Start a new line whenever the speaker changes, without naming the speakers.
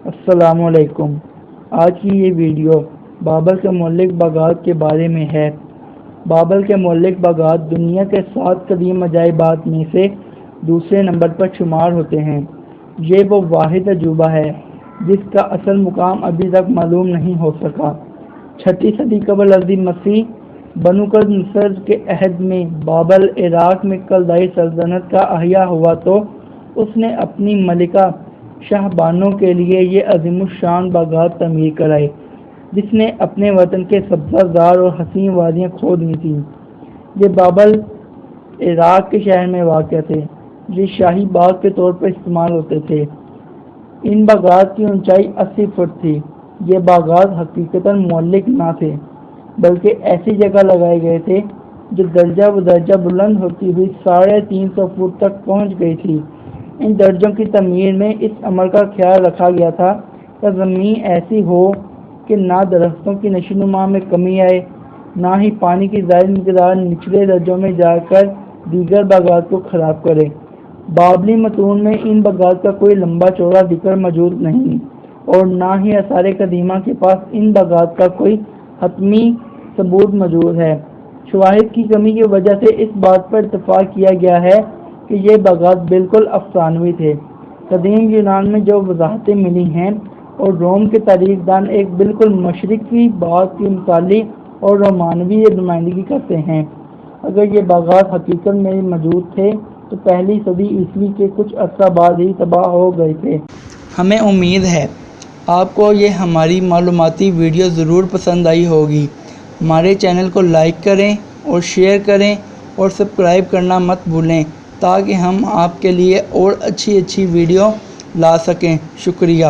السلام علیکم۔ آج کی یہ ویڈیو بابل کے مولک باغات کے بارے میں ہے۔ بابل کے مولک باغات دنیا کے 7 قدیم عجائبات میں سے دوسرے نمبر پر شمار ہوتے ہیں۔ یہ وہ واحد عجوبہ ہے جس کا اصل مقام ابھی تک معلوم نہیں ہو سکا۔ 6 صدی قبل مسیح بنو نصر کے عہد میں بابل عراق میں کلدائی سلطنت کا احیاء ہوا تو اس نے اپنی ملکہ شاہ بانو کے لیے یہ عظیم الشان باغات تعمیر کرائے، جس نے اپنے وطن کے سبزہ زار اور حسین وادیاں کھو دی تھیں۔ یہ بابل عراق کے شہر میں واقع تھے۔ یہ شاہی باغ کے طور پر استعمال ہوتے تھے۔ ان باغات کی اونچائی 80 فٹ تھی۔ یہ باغات حقیقتاً مولک نہ تھے، بلکہ ایسی جگہ لگائے گئے تھے جو درجہ بدرجہ بلند ہوتی ہوئی 350 فٹ تک پہنچ گئی تھی۔ ان درجوں کی تعمیر میں اس امر کا خیال رکھا گیا تھا کہ زمین ایسی ہو کہ نہ درختوں کی نشو و نما میں کمی آئے، نہ ہی پانی کی زائد مقدار نچلے درجوں میں جا کر دیگر باغات کو خراب کرے۔ بابلی متون میں ان باغات کا کوئی لمبا چوڑا ذکر موجود نہیں، اور نہ ہی آثار قدیمہ کے پاس ان باغات کا کوئی حتمی ثبوت موجود ہے۔ شواہد کی کمی کی وجہ سے اس بات پر اتفاق کیا گیا ہے کہ یہ باغات بالکل افسانوی تھے۔ قدیم یونان میں جو وضاحتیں ملی ہیں اور روم کے تاریخ دان ایک بالکل مشرقی باغ کی مثالی اور رومانوی نمائندگی کرتے ہیں۔ اگر یہ باغات حقیقت میں موجود تھے تو پہلی صدی عیسوی کے کچھ عرصہ بعد ہی تباہ ہو گئے تھے۔ ہمیں امید ہے آپ کو یہ ہماری معلوماتی ویڈیو ضرور پسند آئی ہوگی۔ ہمارے چینل کو لائک کریں اور شیئر کریں اور سبسکرائب کرنا مت بھولیں تاکہ ہم آپ کے لیے اور اچھی ویڈیو لا سکیں۔ شکریہ۔